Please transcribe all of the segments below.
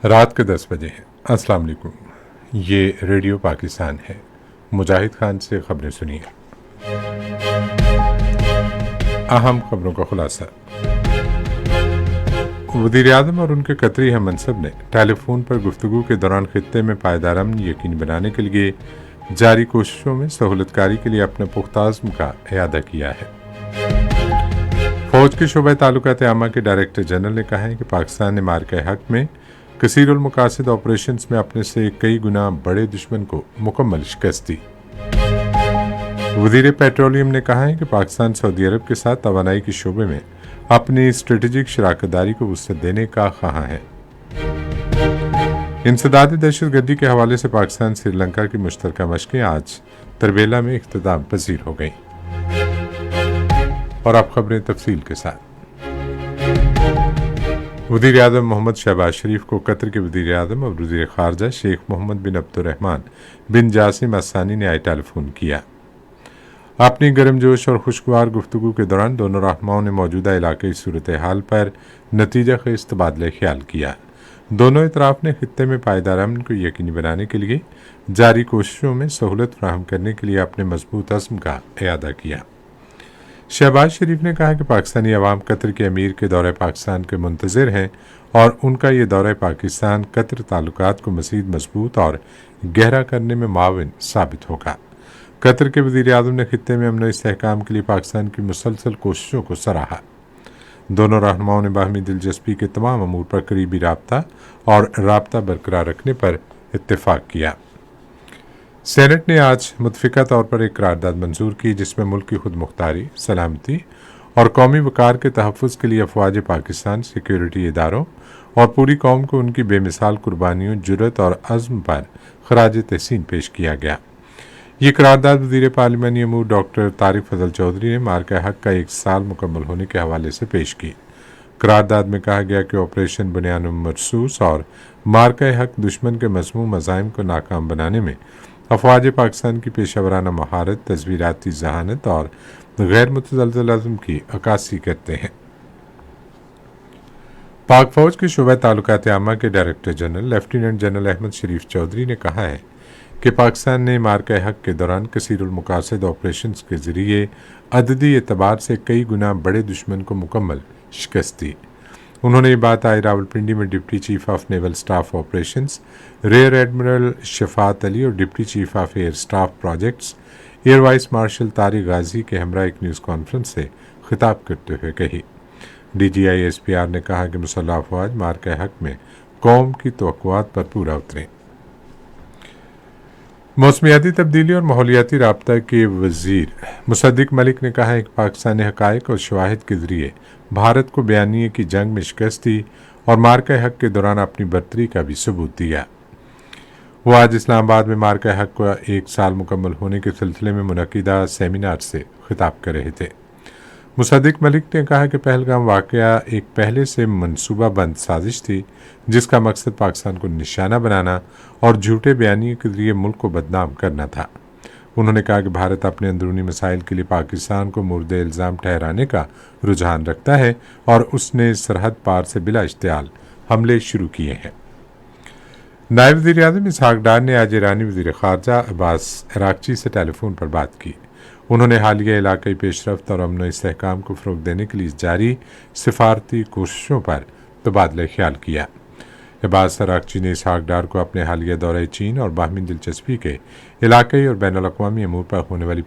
رات کے 10 بجے ہیں۔ السلام علیکم، یہ ریڈیو پاکستان ہے۔ مجاہد خان سے خبریں سنیے۔ اہم خبروں کا خلاصہ۔ وزیر اعظم اور ان کے قطری ہم منصب نے ٹیلی فون پر گفتگو کے دوران خطے میں پائیدار امن یقینی بنانے کے لیے جاری کوششوں میں سہولت کاری کے لیے اپنے پختہ عزم کا اعادہ کیا ہے۔ فوج کے شعبہ تعلقات عامہ کے ڈائریکٹر جنرل نے کہا ہے کہ پاکستان نے مارکہ حق میں کثیر المقاصد آپریشنز میں اپنے سے کئی گنا بڑے دشمن کو مکمل شکست دی۔ وزیر پیٹرولیم نے کہا ہے کہ پاکستان سعودی عرب کے ساتھ توانائی کے شعبے میں اپنی اسٹریٹجک شراکت داری کو وسعت دینے کا خواہاں ہے۔ انسداد دہشت گردی کے حوالے سے پاکستان سری لنکا کی مشترکہ مشقیں آج تربیلا میں اختتام پذیر ہو گئیں۔ اور اب خبریں تفصیل کے ساتھ۔ وزیر اعظم محمد شہباز شریف کو قطر کے وزیر اعظم اور وزیر خارجہ شیخ محمد بن عبد الرحمن بن جاسم الثانی نے آج ٹیلی فون کیا۔ اپنی گرم جوش اور خوشگوار گفتگو کے دوران دونوں رہنماؤں نے موجودہ علاقائی صورتحال پر نتیجہ خیز تبادلہ خیال کیا۔ دونوں اطراف نے خطے میں پائیدار امن کو یقینی بنانے کے لیے جاری کوششوں میں سہولت فراہم کرنے کے لیے اپنے مضبوط عزم کا اعادہ کیا۔ شہباز شریف نے کہا کہ پاکستانی عوام قطر کے امیر کے دورہ پاکستان کے منتظر ہیں اور ان کا یہ دورہ پاکستان قطر تعلقات کو مزید مضبوط اور گہرا کرنے میں معاون ثابت ہوگا۔ قطر کے وزیر اعظم نے خطے میں امن و استحکام کے لیے پاکستان کی مسلسل کوششوں کو سراہا۔ دونوں رہنماؤں نے باہمی دلچسپی کے تمام امور پر قریبی رابطہ برقرار رکھنے پر اتفاق کیا۔ سینٹ نے آج متفقہ طور پر ایک قرارداد منظور کی جس میں ملک کی خود مختاری، سلامتی اور قومی وقار کے تحفظ کے لیے افواج پاکستان، سیکیورٹی اداروں اور پوری قوم کو ان کی بے مثال قربانیوں، جرأت اور عزم پر خراج تحسین پیش کیا گیا۔ یہ قرارداد وزیر پارلیمانی امور ڈاکٹر طارق فضل چودھری نے مارکہ حق کا 1 سال مکمل ہونے کے حوالے سے پیش کی۔ قرارداد میں کہا گیا کہ آپریشن بنیان مرصوص اور مارکہ حق دشمن کے مذموم عزائم کو ناکام بنانے میں افواج پاکستان کی پیشہ ورانہ مہارت، تصویراتی ذہانت اور غیر متزلزل عزم کی عکاسی کرتے ہیں۔ پاک فوج کے شعبہ تعلقات عامہ کے director general lieutenant general Ahmed Sharif Chaudhry نے کہا ہے کہ پاکستان نے مارکہ حق کے دوران کثیر المقاصد آپریشنز کے ذریعے عددی اعتبار سے کئی گنا بڑے دشمن کو مکمل شکست دی۔ انہوں نے یہ بات آج راولپنڈی میں deputy chief of naval staff operations rear admiral Shafaat Ali اور deputy chief of air staff projects air vice marshal Tariq Ghazi کے ہمراہ ایک نیوز کانفرنس سے خطاب کرتے ہوئے کہی۔ D G I S P R نے کہا کہ مسلح افواج مارکہ حق میں قوم کی توقعات پر پورا اتریں۔ موسمیاتی تبدیلی اور ماحولیاتی رابطہ کے وزیر مصدق ملک نے کہا ہے کہ پاکستان نے حقائق اور شواہد کے ذریعے بھارت کو بیانیے کی جنگ میں شکست دی اور مارکہ حق کے دوران اپنی برتری کا بھی ثبوت دیا۔ وہ آج اسلام آباد میں مارکہ حق کا 1 سال مکمل ہونے کے سلسلے میں منعقدہ سیمینار سے خطاب کر رہے تھے۔ مصدق ملک نے کہا کہ پہلگام واقعہ ایک پہلے سے منصوبہ بند سازش تھی جس کا مقصد پاکستان کو نشانہ بنانا اور جھوٹے بیانیے کے ذریعے ملک کو بدنام کرنا تھا۔ انہوں نے کہا کہ بھارت اپنے اندرونی مسائل کے لیے پاکستان کو مورد الزام ٹھہرانے کا رجحان رکھتا ہے اور اس نے سرحد پار سے بلا اشتعال حملے شروع کیے ہیں۔ نائب وزیر اعظم اسحاق ڈار نے آج ایرانی وزیر خارجہ عباس عراقچی سے ٹیلی فون پر بات کی۔ انہوں نے حالیہ علاقائی پیش رفت اور امن و استحکام کو فروغ دینے کے لیے جاری سفارتی کوششوں پر تبادلہ خیال کیا۔ عباس عراقچی نے اسحاق ڈار کو اپنے حالیہ دورہ چین اور باہمی دلچسپی کے علاقائی اور بین الاقوامی امور پر ہونے والی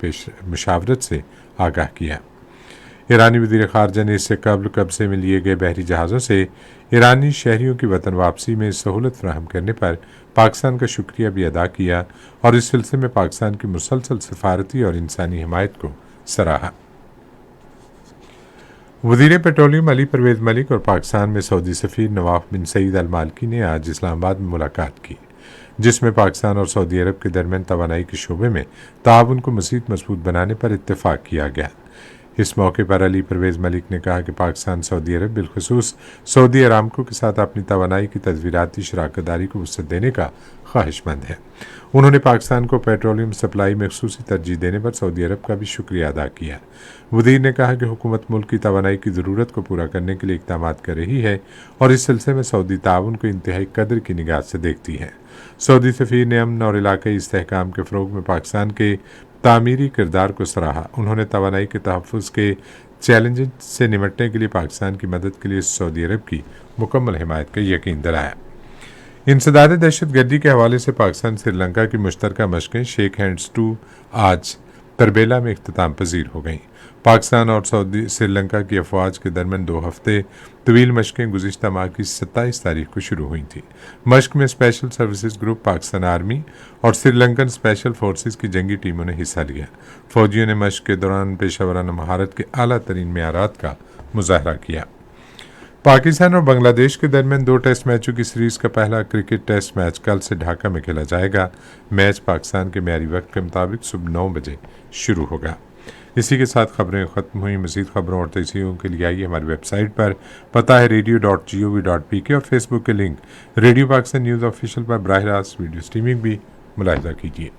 مشاورت سے آگاہ کیا۔ ایرانی وزیر خارجہ نے اس سے قبل قبضے میں لیے گئے بحری جہازوں سے ایرانی شہریوں کی وطن واپسی میں سہولت فراہم کرنے پر پاکستان کا شکریہ بھی ادا کیا اور اس سلسلے میں پاکستان کی مسلسل سفارتی اور انسانی حمایت کو سراہا۔ وزیر پیٹرولیم علی پرویز ملک اور پاکستان میں سعودی سفیر نواف بن سعید المالکی نے آج اسلام آباد میں ملاقات کی جس میں پاکستان اور سعودی عرب کے درمیان توانائی کے شعبے میں تعاون کو مزید مضبوط بنانے پر اتفاق کیا گیا۔ اس موقع پر علی پرویز ملک نے کہا کہ پاکستان سعودی عرب بالخصوص سعودی ارامکو کے ساتھ اپنی توانائی کی تدبیراتی شراکت داری کو وسعت دینے کا خواہش مند ہے۔ انہوں نے پاکستان کو پیٹرولیم سپلائی میں خصوصی ترجیح دینے پر سعودی عرب کا بھی شکریہ ادا کیا۔ وزیر نے کہا کہ حکومت ملک کی توانائی کی ضرورت کو پورا کرنے کے لیے اقدامات کر رہی ہے اور اس سلسلے میں سعودی تعاون کو انتہائی قدر کی نگاہ سے دیکھتی ہے۔ سعودی سفیر نے امن اور علاقائی استحکام کے فروغ میں پاکستان کے تعمیری کردار کو سراہا۔ انہوں نے توانائی کے تحفظ کے چیلنجز سے نمٹنے کے لیے پاکستان کی مدد کے لیے سعودی عرب کی مکمل حمایت کا یقین دلایا۔ انسداد دہشت گردی کے حوالے سے پاکستان سری لنکا کی مشترکہ مشقیں شیک ہینڈز 2 آج تربیلا میں اختتام پذیر ہو گئیں۔ پاکستان اور سری لنکا کی افواج کے درمیان 2 ہفتے طویل مشقیں گزشتہ ماہ کی 27 تاریخ کو شروع ہوئی تھیں۔ مشق میں special services group, Pakistan army اور سری لنکن اسپیشل فورسز کی جنگی ٹیموں نے حصہ لیا۔ فوجیوں نے مشق کے دوران پیشہ ورانہ مہارت کے اعلیٰ ترین معیارات کا مظاہرہ کیا۔ پاکستان اور بنگلہ دیش کے درمیان 2 ٹیسٹ میچوں کی سیریز کا پہلا کرکٹ ٹیسٹ میچ کل سے ڈھاکہ میں کھیلا جائے گا۔ میچ پاکستان کے معیاری وقت کے مطابق صبح 9 بجے شروع ہوگا۔ اسی کے ساتھ خبریں ختم ہوئی۔ مزید خبروں اور تجزیوں کے لیے آئیے ہماری ویب سائٹ پر، پتہ ہے radio.gov.pk، اور فیس بک کے link radio Pakistan news official پر براہ راست ویڈیو سٹریمنگ بھی ملاحظہ کیجیے۔